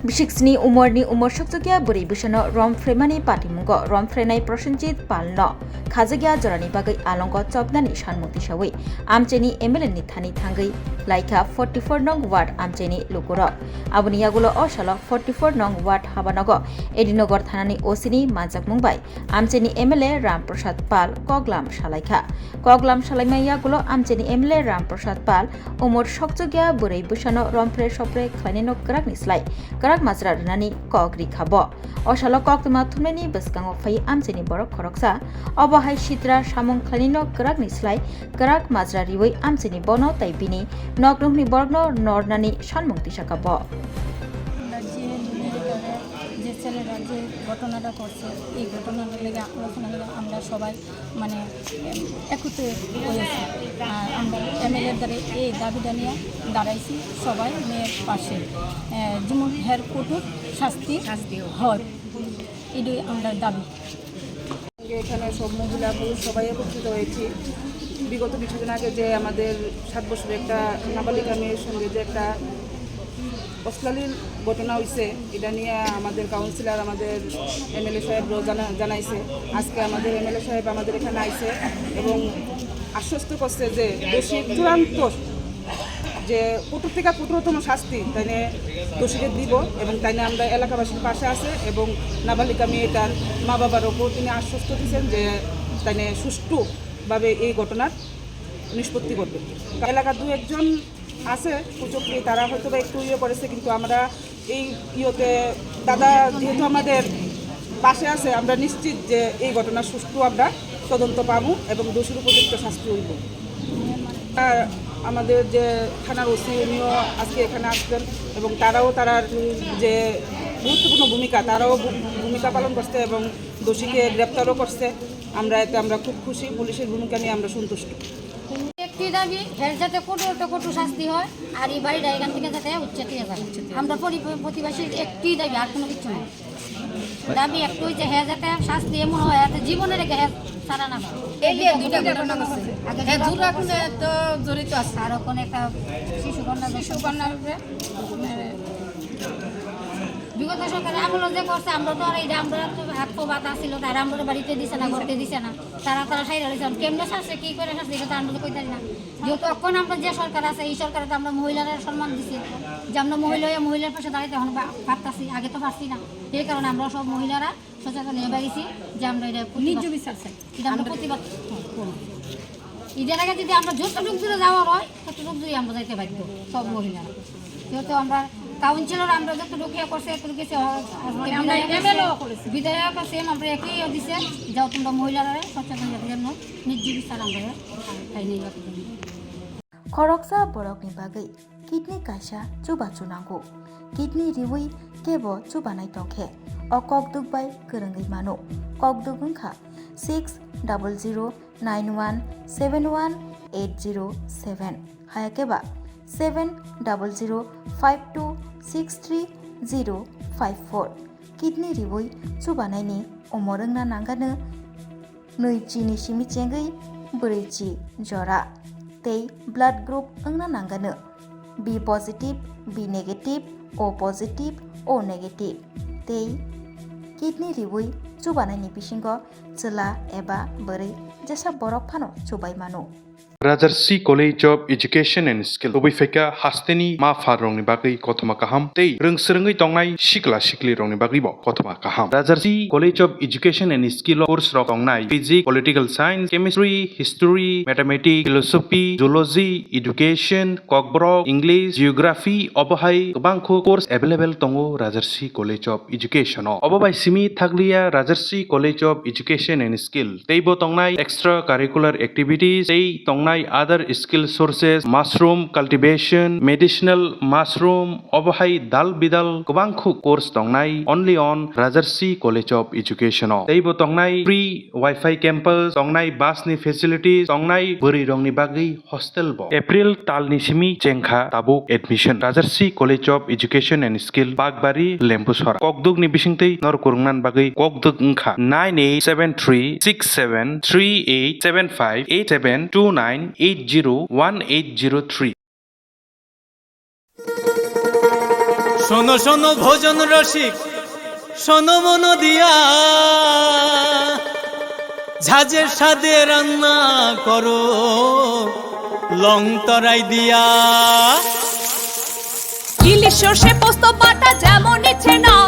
Bishixni umorni umorsokjogya buri bisano romfremani patimungo romfrenai Prosenjit palno khajagya jorani bagai alongo chopnani sanmukti sawi amcheni MLA ni thani thangai laika 44 nong ward amcheni lukuro aboni yagulo osalo 44 nong ward habanogo edinogor thanani osini manjak mungbai amcheni MLA Ramprasad Pal koglam salaima yagulo amcheni MLA Ramprasad Pal umor sokjogya buri bisano romfre sopre khlainino krakni slai karak majra runani kok rikhabo osalo kok tuma thumeni beskango phai amcheni borok khoroksa obahai sitra samung khlainino karakni slai karak majra riwai amcheni bono tai bini noknungni borgno nornani sanmukti sakabo ছেলেরা যে ঘটনাটা করছে এই ঘটনাটার লেগে আমরা সবাই মানে একত্রে হয়েছি আর আমরা MLA-র দ্বারা এই দাবিটা নিয়ে দাঁড়াইছি সবাই মেয়ের পাশে যেমন হের কঠোর শাস্তি হয় এটাই আমরা দাবি। এখানে সব মহিলা পুরুষ সবাই একত্রিত হয়েছি। বিগত কিছুদিন আগে যে আমাদের 7 বছরের একটা নাবালিকা মেয়ের সঙ্গে যে একটা অশ্লীল ঘটনা হয়েছে এটা নিয়ে আমাদের কাউন্সিলর আমাদের MLA সাহেবরাও জানাইছে। আজকে আমাদের MLA সাহেব আমাদের এখানে আইছে এবং আশ্বস্ত করছে যে দোষীর চূড়ান্ত যে কঠোর থেকে কঠোরতম শাস্তি তাই দোষীকে দিব এবং তাই আমরা এলাকাবাসীর পাশে আছে এবং নাবালিকা মেয়েটার মা বাবার ওপর তিনি আশ্বস্ত দিয়েছেন যে তাই সুষ্ঠুভাবে এই ঘটনার নিষ্পত্তি করবে। এলাকার 2-1 আছে কুচক্রি তারা হয়তো বা একটু করেছে কিন্তু আমরা এই দাদা যেহেতু আমাদের পাশে আছে আমরা নিশ্চিত যে এই ঘটনার সুষ্ঠু আমরা তদন্ত পাবো এবং দোষীর উপযুক্ত শাস্তি হইব। আমাদের যে থানার ওসি উনিও আজকে এখানে আসবেন এবং তারাও তারার যে গুরুত্বপূর্ণ তারাও ভূমিকা পালন করছে এবং দোষীকে গ্রেপ্তারও করছে। আমরা খুব খুশি, পুলিশের ভূমিকা নিয়ে আমরা সন্তুষ্ট। একটি দাবি এর যাতে কঠোর শাস্তি হয় আর এই বাড়িটা এখান থেকে যাতে উচ্ছেদ হয়ে যায়। আমরা প্রতিবাসীর একটি দাবি আর কোনো কিছু নেই। দাবি একটু যে হ্যাঁ যাতে শাস্তি এমন হয় যাতে জীবনে রেখে হ্যাঁ সারা না হয়। এই যে দুইটা ঘটনা ঘটছে তো জড়িত আছে আর ওখানে একটা শিশুকন্যা বিগত সরকারে আমল যে করছে আমরা তো আর এইটা আমরা তো হাত পা বাতা ছিল তারা আমরা বাড়িতে দিছে না করতে দিছে না তারা সাইড হয়েছে কেমনে শাসছে কী করে শাসছে এটা তো আমরা তো কইতে না যেহেতু এখন আমরা যে সরকার আছে এই সরকারে তো আমরা মহিলাদের সম্মান দিছি যে আমরা মহিলার পাশে দাঁড়াইতে এখন পারতাছি আগে তো পারছি না এই কারণে আমরা সব মহিলারা সচেতন হয়ে বেরিয়েছি যে আমরা এটা ন্যায্য বিচার চাই এটা আমরা প্রতিবাদ করব। ঈদের আগে যদি আমরা যতটুক দূরে যাওয়ার হয় ততটুক দূরে আমরা যাইতে বাধ্য সব মহিলারা যেহেতু আমরা কাউন্সিলর আমরা যতটুকু করছে বিধায়ক আছে আমরা একই দিছে যাও তোমরা মহিলারা সচেতন জন্য ন্যায্য বিচার আমরা তাই নিয়ে खरकसा borokni bagai kidney kaisa chuba chunango kidney riwi kebo chubanai tongkhe o kokduk bai korongoi mano kokduk wngkha 6000917180 hayakeba 7005263054 kidney riwi chubanaini umorongna nangano 2 chini simi chengai 4 chi jora tei blood group wngna nangano B positive, B negative, O positive, O negative tei kidney riwi chubanaini bisingo chela eba bori jesa borok phano chubai mano Rajarsi College of Education and Skill Obifeka Hasteni Ma Farongni Bagi Kotoma Kaham Tei Rungsrungi Tongnai Shikla Shikli Rongni Bagi Bo Kotoma Kaham Rajarsi College of Education and Skill course Tongnai Physics, Political Science, Chemistry, History, Mathematics, Philosophy, Zoology, Education, Kokborok, English, Geography, Obahai Bangko course available Tongo Rajarsi College of Education Obabai Simi Thaglia Rajarsi College of Education and Skill Teibo Tongnai extracurricular activities Tei Tongnai other skill sources mushroom cultivation medicinal mushroom obahai dal bidal kubangkhu course tongnai only on Rajarsi College of Education teibo tongnai free wifi campus tongnai bus ni facilities tongnai buri rongni bagi hostel bo April tal ni simi chengkha tabuk admission Rajarsi College of Education and Skill Bagbari Lempusora kokduk ni bisingtei nor kurungnan bagi kokduk ngkha 98736738758729 801803 শোনো শোনো ভোজন রসিক, শোনো মন দিয়া, ঝাঁঝের স্বাদে রান্না করো লং তরাই দিয়া। ইলিশ সর্ষে পোস্ত বাটা যেমন ইচ্ছে নাও,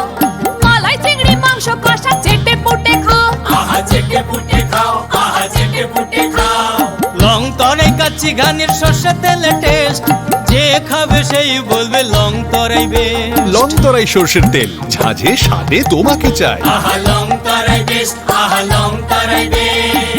মালাই চিংড়ি মাংস কষা চেটে পুটে খাও, আহা চেটে পুটে খাও, আহা চেটে পুটে খাও। লং তরাই কাচ্চি ঘানির সর্ষে তেলে টেস্ট, যে খাবে সেই বলবে লং তরাই বেশ। লং তরাই সর্ষের তেল, ঝাঁঝে স্বাদে তোমাকে চাই। আহা লং তরাই বেশ, আহা লং তরাই বেশ।